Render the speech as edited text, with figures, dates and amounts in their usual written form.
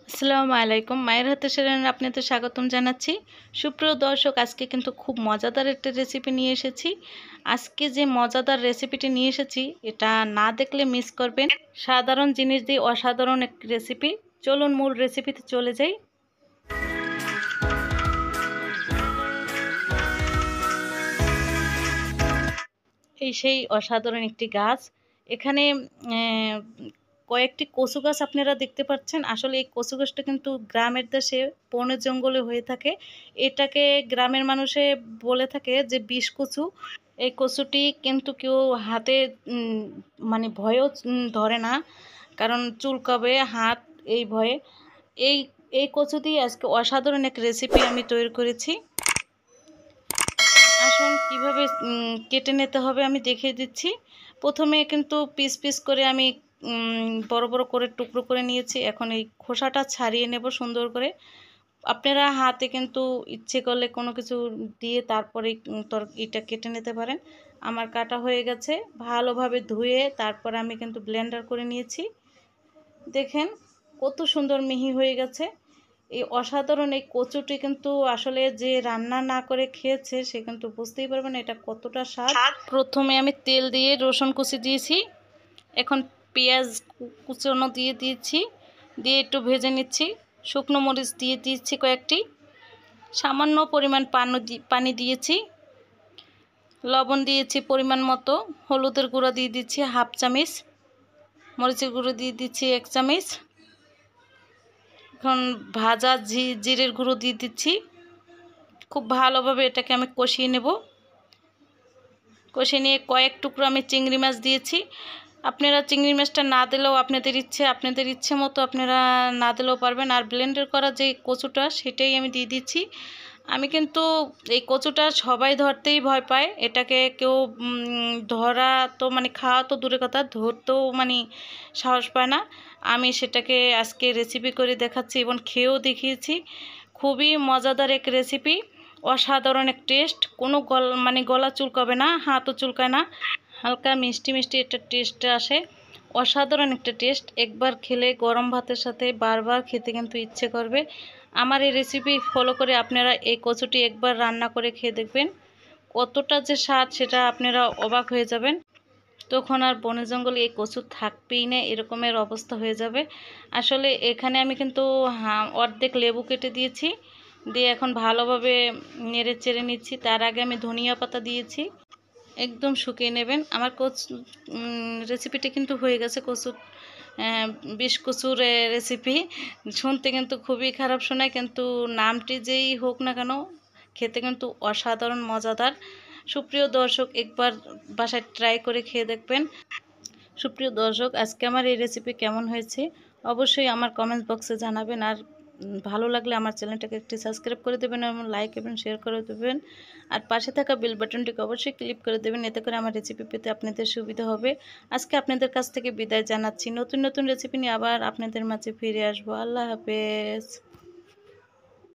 আসসালামু আলাইকুম। মায়ের হাতের রান্নায় আপনাদের স্বাগতম জানাচ্ছি। সুপ্রিয় দর্শক, আজকে কিন্তু খুব মজাদার একটা রেসিপি নিয়ে এসেছি। আজকে যে মজাদার রেসিপিটি নিয়ে এসেছি, এটা না দেখলে মিস করবেন। সাধারণ জিনিস দিয়ে অসাধারণ একটি রেসিপি। চলুন মূল রেসিপিতে চলে যাই। এই সেই অসাধারণ একটি গাছ। এখানে কয়েকটি কচু গাছ আপনারা দেখতে পাচ্ছেন। আসলে এই কচু গাছটা কিন্তু গ্রামের দেশে বনের জঙ্গলে হয়ে থাকে। এটাকে গ্রামের মানুষে বলে থাকে যে বিষ কচু। এই কচুটি কিন্তু কেউ হাতে মানে ভয়েও ধরে না, কারণ চুলকাবে হাত, এই ভয়ে। এই এই কচু দিয়ে আজকে অসাধারণ এক রেসিপি আমি তৈরি করেছি। আসুন কিভাবে কেটে নিতে হবে আমি দেখিয়ে দিচ্ছি। প্রথমে কিন্তু পিস পিস করে আমি বড় বড় করে টুকরো করে নিয়েছি। এখন এই খোসাটা ছাড়িয়ে নেব সুন্দর করে। আপনারা হাতে কিন্তু ইচ্ছে করলে কোনো কিছু দিয়ে তারপরে এটা কেটে নিতে পারেন। আমার কাটা হয়ে গেছে। ভালোভাবে ধুয়ে তারপর আমি কিন্তু ব্লেন্ডার করে নিয়েছি। দেখেন কত সুন্দর মিহি হয়ে গেছে। এই অসাধারণ এই কচুটি কিন্তু আসলে যে রান্না না করে খেয়েছে সে কিন্তু বুঝতেই পারবে না এটা কতটা স্বাদ। প্রথমে আমি তেল দিয়ে রসুন কুচি দিয়েছি, এখন পেঁয়াজ কুচানো দিয়ে দিয়েছি, দিয়ে একটু ভেজে নিচ্ছি। শুকনো মরিচ দিয়ে দিয়েছি কয়েকটি, সামান্য পরিমাণ পানি দিয়েছি, লবণ দিয়েছি পরিমাণ মতো, হলুদের গুঁড়ো দিয়ে দিচ্ছি হাফ চামচ, মরিচের গুঁড়ো দিয়ে দিচ্ছি 1 চামচ। এখন ভাজা জিরের গুঁড়ো দিয়ে দিচ্ছি। খুব ভালোভাবে এটাকে আমি কষিয়ে নেব। কষিয়ে নিয়ে কয়েক টুকরো আমি চিংড়ি মাছ দিয়েছি। আপনারা চিংড়ি মাছটা না দিলেও আপনাদের ইচ্ছে মতো আপনারা না দিলেও পারবেন। আর ব্লেন্ডার করা যে কচুটা সেটাই আমি দিয়ে দিচ্ছি। আমি কিন্তু এই কচুটা সবাই ধরতেই ভয় পায়। এটাকে কেউ ধরা তো মানে খাওয়া তো দূরের কথা, ধরতেও মানে সাহস পায় না। আমি সেটাকে আজকে রেসিপি করে দেখাচ্ছি এবং খেয়েও দেখিয়েছি। খুবই মজাদার এক রেসিপি, অসাধারণ এক টেস্ট। কোনো গলা চুলকাবে না, হাতও চুলকায় না, হালকা মিষ্টি মিষ্টি একটা টেস্ট আসে। অসাধারণ একটা টেস্ট। একবার খেলে গরম ভাতের সাথে বারবার খেতে কিন্তু ইচ্ছে করবে। আমার এই রেসিপি ফলো করে আপনারা এই কচুটি একবার রান্না করে খেয়ে দেখবেন, কতটা যে স্বাদ সেটা আপনারা অবাক হয়ে যাবেন। তখন আর বনে জঙ্গলে এই কচু থাকবেই না, এরকমের অবস্থা হয়ে যাবে। আসলে এখানে আমি কিন্তু অর্ধেক লেবু কেটে দিয়েছি, দিয়ে এখন ভালোভাবে নেড়ে চেড়ে নিচ্ছি। তার আগে আমি ধনিয়া পাতা দিয়েছি। একদম শুকিয়ে নেবেন। আমার রেসিপিটা কিন্তু হয়ে গেছে। বিষ কচুর রেসিপি শুনতে কিন্তু খুবই খারাপ শোনায়, কিন্তু নামটি যেই হোক না কেন খেতে কিন্তু অসাধারণ মজাদার। সুপ্রিয় দর্শক, একবার বাসায় ট্রাই করে খেয়ে দেখবেন। সুপ্রিয় দর্শক, আজকে আমার এই রেসিপি কেমন হয়েছে অবশ্যই আমার কমেন্ট বক্সে জানাবেন। আর ভালো লাগলে আমার চ্যানেলটাকে একটি সাবস্ক্রাইব করে দেবেন এবং লাইক এবং শেয়ার করে দেবেন। আর পাশে থাকা বেল বাটনটিকে অবশ্যই ক্লিক করে দেবেন, এতে করে আমার রেসিপি পেতে আপনাদের সুবিধা হবে। আজকে আপনাদের কাছ থেকে বিদায় জানাচ্ছি। নতুন নতুন রেসিপি নিয়ে আবার আপনাদের মাঝে ফিরে আসবো। আল্লাহ হাফেজ।